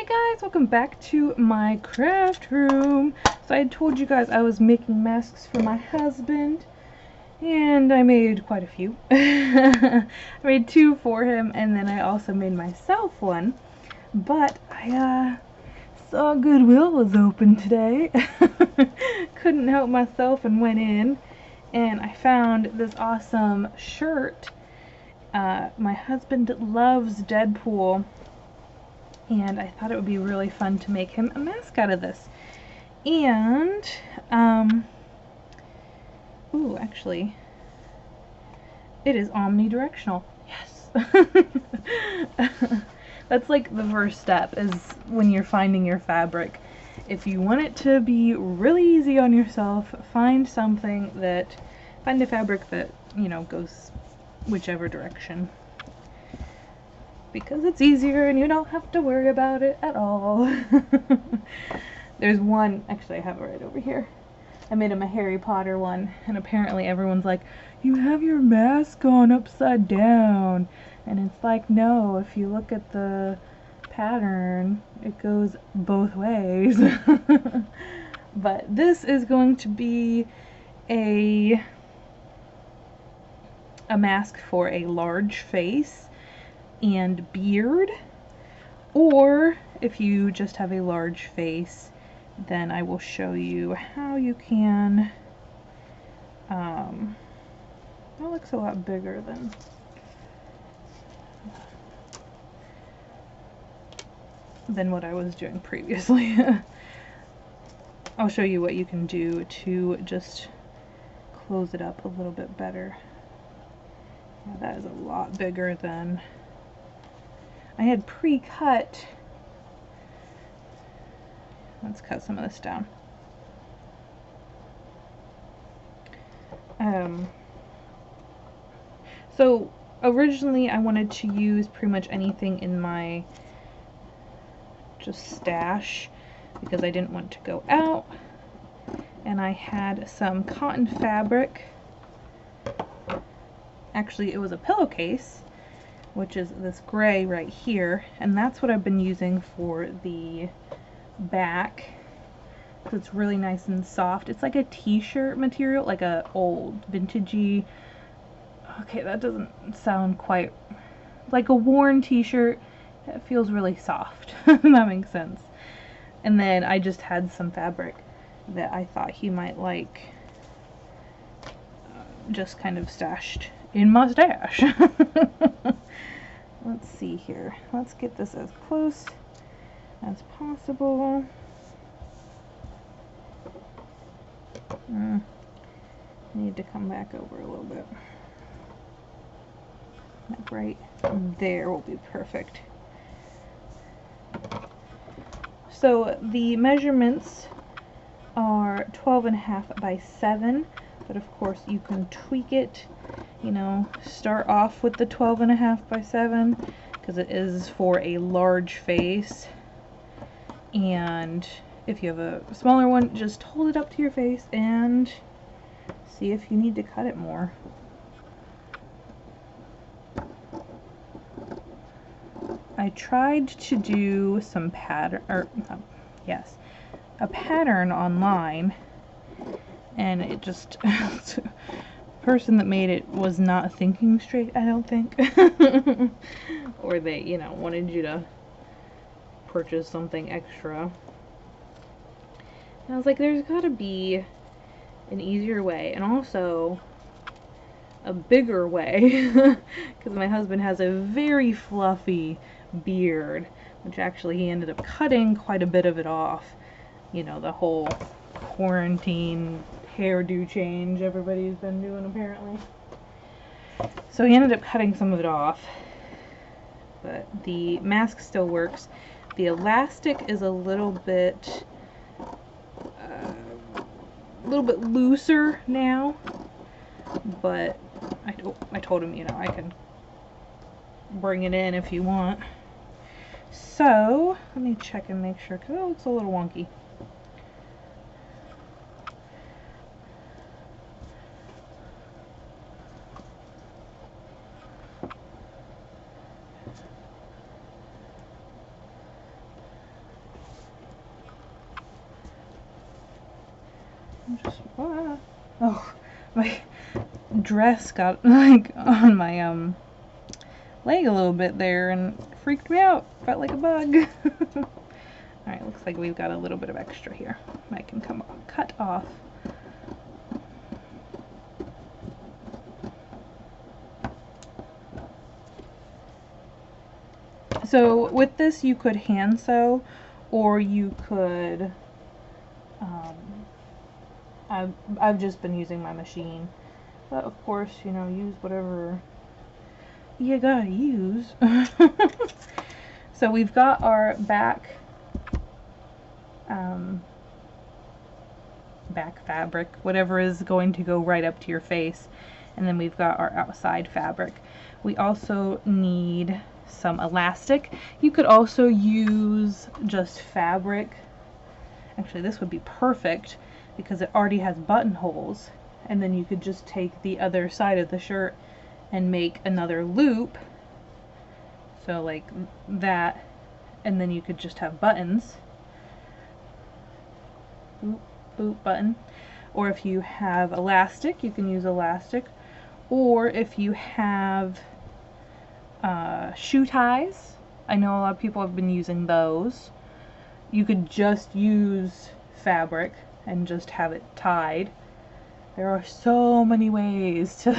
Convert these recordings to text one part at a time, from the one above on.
Hey guys, welcome back to my craft room. So I told you guys I was making masks for my husband, and I made quite a few. I made 2 for him, and then I also made myself one. But I saw Goodwill was open today. Couldn't help myself and went in, and I found this awesome shirt. My husband loves Deadpool, and I thought it would be really fun to make him a mask out of this. And, ooh, actually, it is omnidirectional. Yes! That's like the first step, is when you're finding your fabric. If you want it to be really easy on yourself, find a fabric that, you know, goes whichever direction. Because it's easier and you don't have to worry about it at all. There's one, actually I have it right over here. I made him a Harry Potter one, and apparently everyone's like, you have your mask on upside down. And it's like, no, if you look at the pattern, it goes both ways. But this is going to be a mask for a large face and beard, or if you just have a large face, then I will show you how you can, that looks a lot bigger than what I was doing previously. I'll show you what you can do to just close it up a little bit better. Yeah, that is a lot bigger than I had pre-cut. Let's cut some of this down. So originally I wanted to use pretty much anything in my just stash because I didn't want to go out, and I had some cotton fabric. Actually, it was a pillowcase, which is this gray right here, and that's what I've been using for the back, because it's really nice and soft. It's like a t-shirt material, like a old vintagey, okay, that doesn't sound quite, like a worn t-shirt. It feels really soft. That makes sense. And then I just had some fabric that I thought he might like, just kind of stashed in my stash. Let's see here. Let's get this as close as possible. Need to come back over a little bit. Like right there will be perfect. So the measurements are 12.5 by 7, but of course you can tweak it. You know, start off with the 12.5 by 7 because it is for a large face, and if you have a smaller one, just hold it up to your face and see if you need to cut it more. I tried to do some a pattern online, and it just the person that made it was not thinking straight, I don't think. Or they, you know, wanted you to purchase something extra. And I was like, there's gotta be an easier way, and also a bigger way, because my husband has a very fluffy beard, which actually he ended up cutting quite a bit of it off. You know, the whole quarantine hairdo change everybody's been doing apparently. So he ended up cutting some of it off, but the mask still works. The elastic is a little bit looser now, but I told him, you know, I can bring it in if you want. So let me check and make sure, because it looks a little wonky. Oh, my dress got like on my leg a little bit there and freaked me out. Felt like a bug. Alright, looks like we've got a little bit of extra here. I can cut off. So with this you could hand sew, or you could, I've just been using my machine, but of course, you know, use whatever you gotta use. So we've got our back fabric, whatever is going to go right up to your face, and then we've got our outside fabric. We also need some elastic. You could also use just fabric. Actually, this would be perfect because it already has buttonholes, and then you could just take the other side of the shirt and make another loop, so like that, and then you could just have buttons. Boop, boop, button. Or if you have elastic, you can use elastic. Or if you have shoe ties, I know a lot of people have been using those. You could just use fabric and just have it tied. There are so many ways to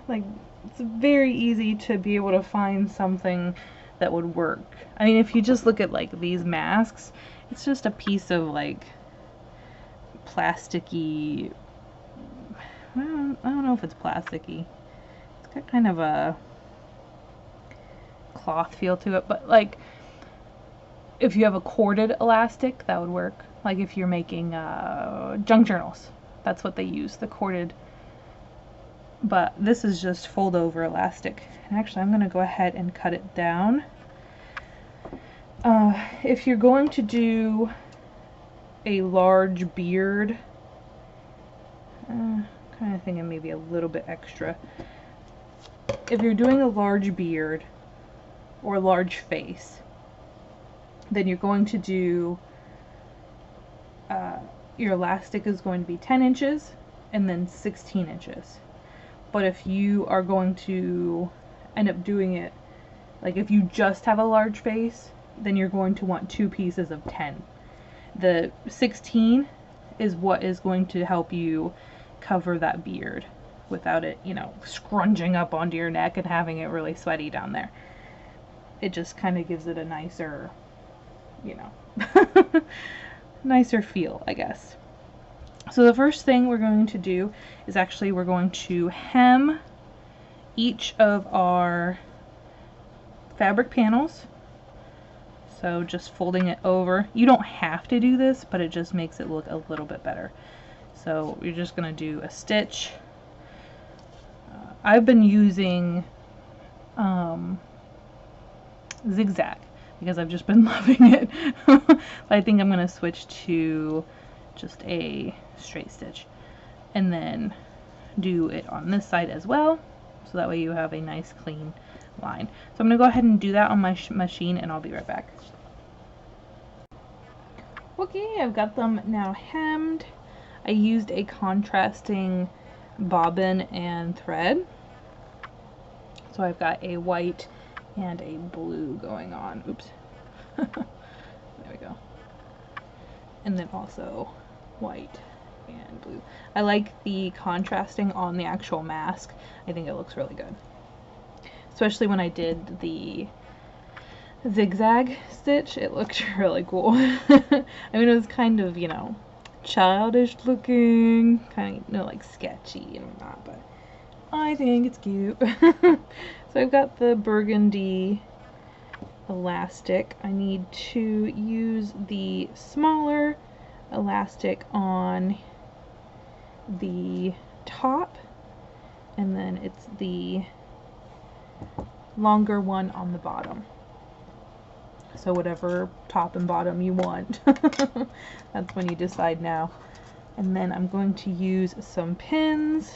like, it's very easy to be able to find something that would work. I mean, if you just look at like these masks, it's just a piece of like plasticky, I don't know if it's plasticky. It's got kind of a cloth feel to it, but like if you have a corded elastic, that would work. Like if you're making junk journals, that's what they use, the corded. But this is just fold over elastic. And actually I'm gonna go ahead and cut it down. If you're going to do a large beard, kind of thinking maybe a little bit extra. If you're doing a large beard or large face, then you're going to do, your elastic is going to be 10 inches and then 16 inches. But if you are going to end up doing it, like if you just have a large face, then you're going to want 2 pieces of 10. The 16 is what is going to help you cover that beard without it, you know, scrunching up onto your neck and having it really sweaty down there. It just kind of gives it a nicer, you know, nicer feel, I guess. So the first thing we're going to do is actually we're going to hem each of our fabric panels. So just folding it over. You don't have to do this, but it just makes it look a little bit better. So you're just going to do a stitch. I've been using zigzag because I've just been loving it. I think I'm going to switch to just a straight stitch and then do it on this side as well, so that way you have a nice clean line. So I'm going to go ahead and do that on my machine, and I'll be right back. Okay, I've got them now hemmed. I used a contrasting bobbin and thread. So I've got a white and a blue going on. Oops. There we go. And then also white and blue. I like the contrasting on the actual mask. I think it looks really good. Especially when I did the zigzag stitch, it looked really cool. I mean, it was kind of, you know, childish looking, kind of, you know, like sketchy and whatnot, but I think it's cute. So I've got the burgundy elastic. I need to use the smaller elastic on the top, and then it's the longer one on the bottom. So whatever top and bottom you want, that's when you decide now. And then I'm going to use some pins.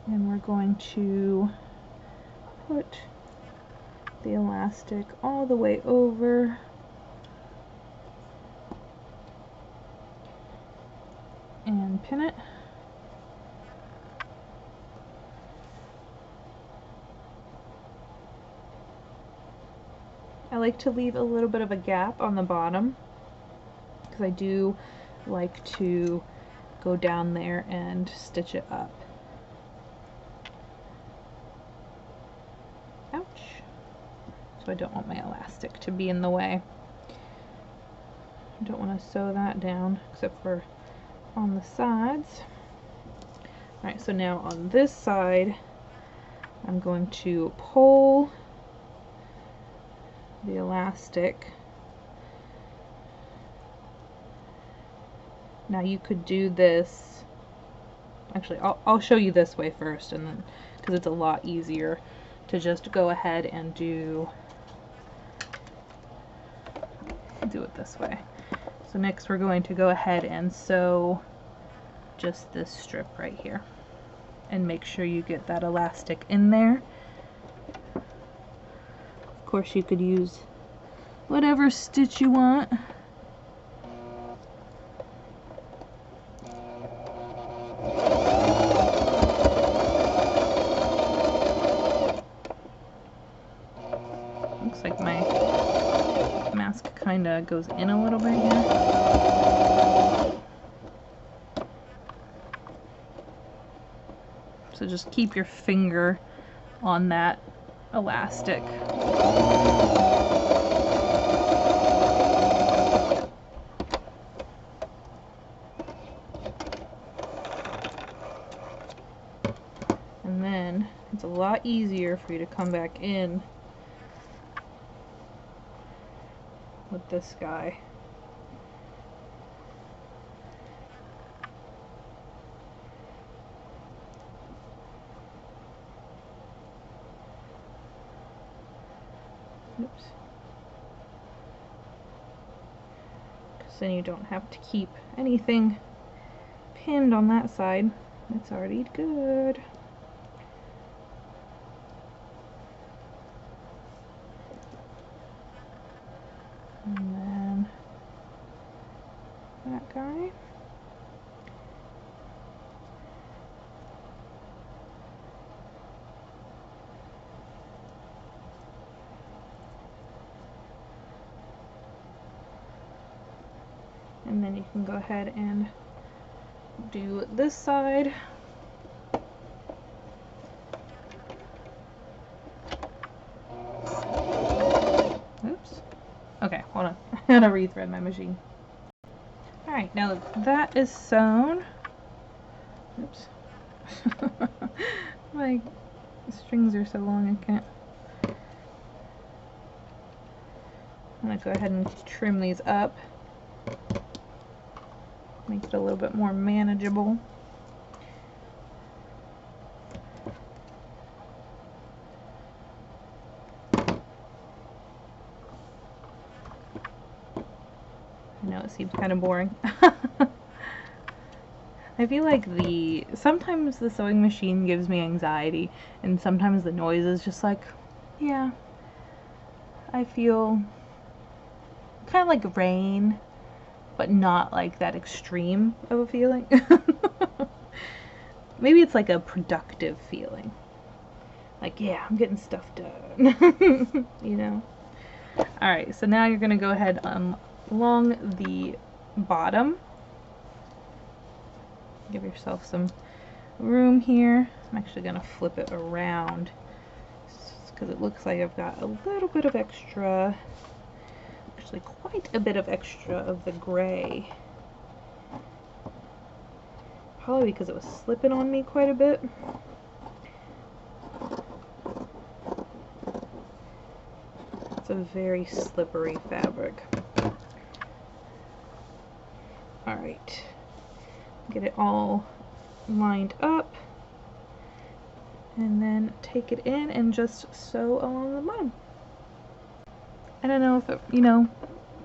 And we're going to put the elastic all the way over. And pin it. I like to leave a little bit of a gap on the bottom because I do like to go down there and stitch it up. Ouch. So I don't want my elastic to be in the way. I don't want to sew that down except for on the sides. Alright, so now on this side I'm going to pull the elastic. Now you could do this, actually I'll show you this way first, and then because it's a lot easier to just go ahead and do it this way. So next we're going to go ahead and sew just this strip right here and make sure you get that elastic in there. Of course you could use whatever stitch you want. Looks like my mask kind of goes in a little bit here. So just keep your finger on that elastic. And then it's a lot easier for you to come back in with this guy. Oops. Because then you don't have to keep anything pinned on that side. It's already good. And then that guy. And then you can go ahead and do this side. Oops. Okay, hold on. I gotta rethread my machine. Alright, now that that is sewn. Oops. My strings are so long I can't. I'm gonna go ahead and trim these up. Make it a little bit more manageable. I know it seems kind of boring. I feel like sometimes the sewing machine gives me anxiety, and sometimes the noise is just like, yeah, I feel kind of like rain, but not like that extreme of a feeling. Maybe it's like a productive feeling. Like, yeah, I'm getting stuff done. You know? Alright, so now you're going to go ahead along the bottom. Give yourself some room here. I'm actually going to flip it around because it looks like I've got a little bit of extra, actually quite a bit of extra of the gray. Probably because it was slipping on me quite a bit. It's a very slippery fabric. Alright. Get it all lined up. And then take it in and just sew along the bottom. I don't know if it, you know,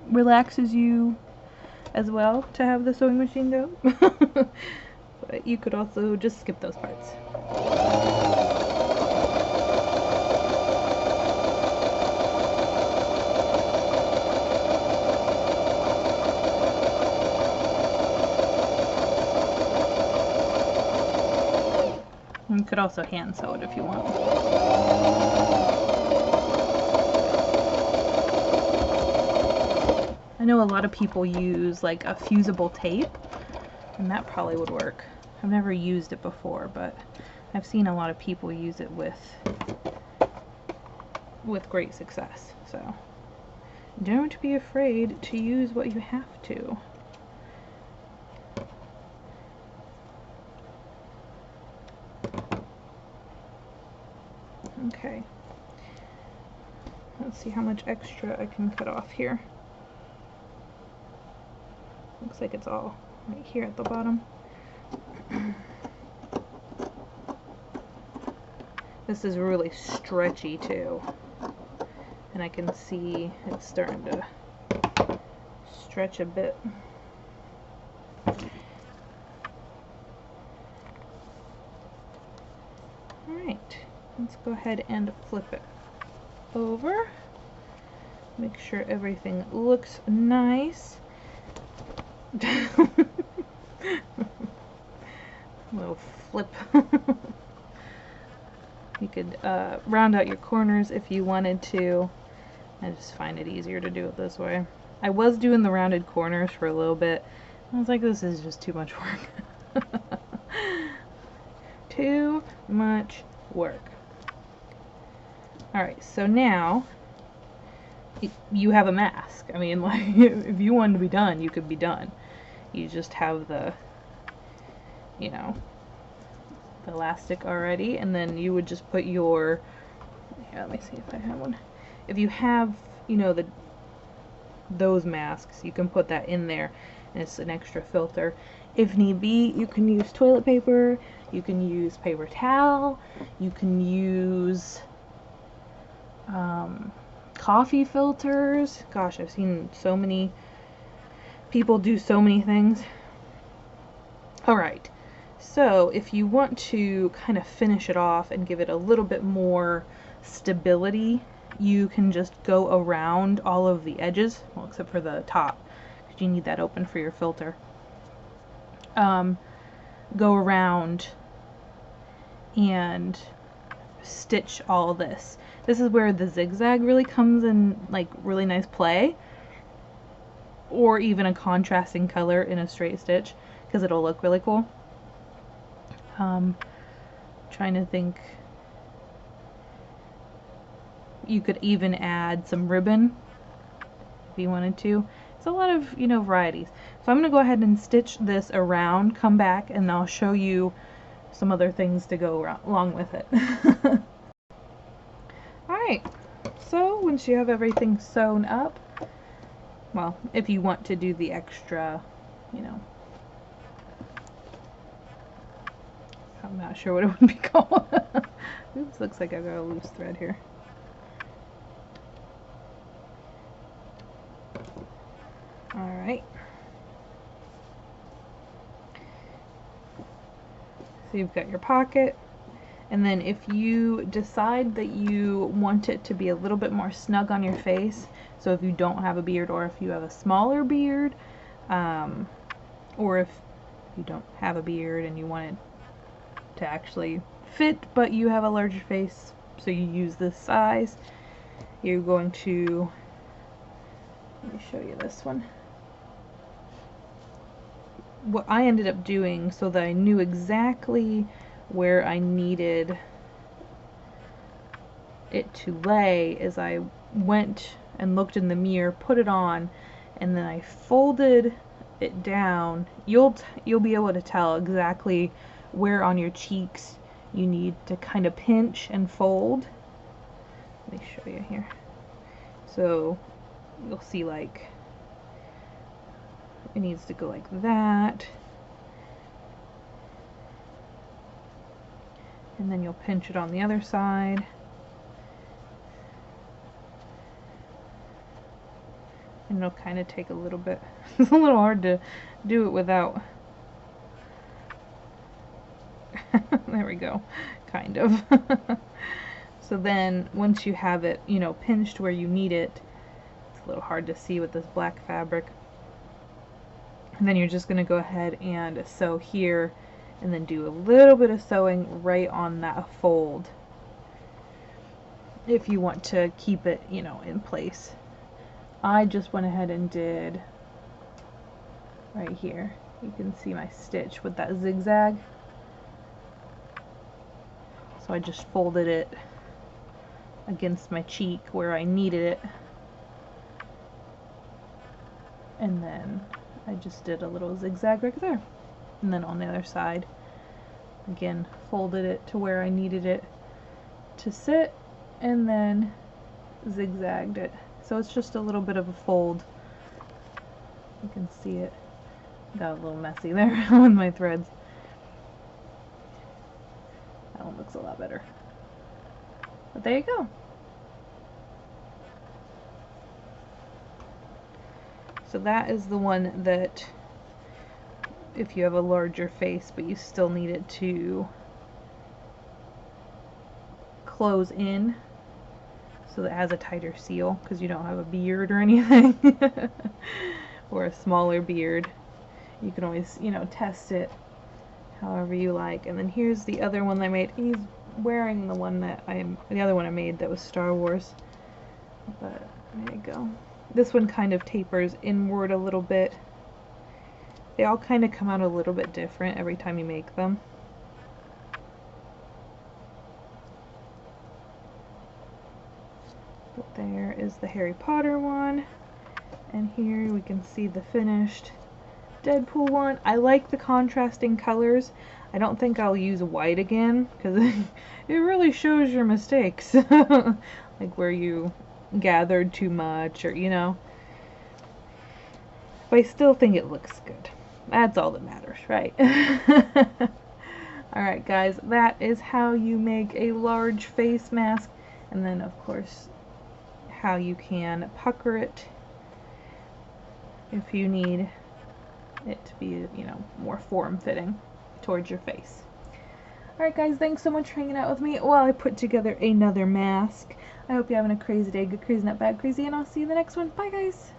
relaxes you as well to have the sewing machine go. But you could also just skip those parts. You could also hand sew it if you want. I know a lot of people use like a fusible tape, and that probably would work. I've never used it before, but I've seen a lot of people use it with great success. So don't be afraid to use what you have to. Okay, let's see how much extra I can cut off here. Looks like it's all right here at the bottom. This is really stretchy too, and I can see it's starting to stretch a bit. Alright, let's go ahead and flip it over. Make sure everything looks nice. Little flip. You could round out your corners if you wanted to. I just find it easier to do it this way. I was doing the rounded corners for a little bit. I was like, this is just too much work. Too much work. Alright, so now you have a mask. I mean, like, if you wanted to be done, you could be done. You just have the, you know, the elastic already, and then you would just put your, here, let me see if I have one. If you have, you know, those masks, you can put that in there, and it's an extra filter. If need be, you can use toilet paper, you can use paper towel, you can use coffee filters. Gosh, I've seen so many people do so many things. Alright, so if you want to kind of finish it off and give it a little bit more stability, you can just go around all of the edges, well, except for the top, because you need that open for your filter. Go around and stitch all this. This is where the zigzag really comes in, like, really nice play, or even a contrasting color in a straight stitch, because it'll look really cool. Trying to think, you could even add some ribbon if you wanted to. It's a lot of, you know, varieties. So I'm going to go ahead and stitch this around, come back, and I'll show you some other things to go around, along with it. Alright, so once you have everything sewn up, well, if you want to do the extra, you know, I'm not sure what it would be called. Oops, looks like I've got a loose thread here. Alright. So you've got your pocket, and then if you decide that you want it to be a little bit more snug on your face, so if you don't have a beard, or if you have a smaller beard, or if you don't have a beard and you want it to actually fit but you have a larger face, so you use this size, you're going to, let me show you this one. What I ended up doing so that I knew exactly where I needed it to lay is I went and looked in the mirror, put it on, and then I folded it down. You'll be able to tell exactly where on your cheeks you need to kind of pinch and fold. Let me show you here. So you'll see, like, it needs to go like that, and then you'll pinch it on the other side, and it'll kind of take a little bit. It's a little hard to do it without. There we go, kind of. So then once you have it, you know, pinched where you need it, it's a little hard to see with this black fabric. And then you're just going to go ahead and sew here and then do a little bit of sewing right on that fold if you want to keep it, you know, in place. I just went ahead and did right here. You can see my stitch with that zigzag. So I just folded it against my cheek where I needed it. And then I just did a little zigzag right there. And then on the other side, again, folded it to where I needed it to sit, and then zigzagged it. So it's just a little bit of a fold. You can see it. Got a little messy there with my threads. That one looks a lot better. But there you go. So that is the one that, if you have a larger face but you still need it to close in so that it has a tighter seal because you don't have a beard or anything or a smaller beard, you can always, you know, test it however you like. And then here's the other one that I made. He's wearing the other one I made that was Star Wars, but there you go. This one kind of tapers inward a little bit. They all kind of come out a little bit different every time you make them. But there is the Harry Potter one, and here we can see the finished Deadpool one. I like the contrasting colors. I don't think I'll use white again because it really shows your mistakes. Like where you gathered too much, or you know. But I still think it looks good. That's all that matters, right? Alright guys, that is how you make a large face mask, and then of course how you can pucker it if you need it to be, you know, more form-fitting towards your face. Alright guys, thanks so much for hanging out with me while I put together another mask. I hope you're having a crazy day, good crazy, not bad crazy, and I'll see you in the next one. Bye guys!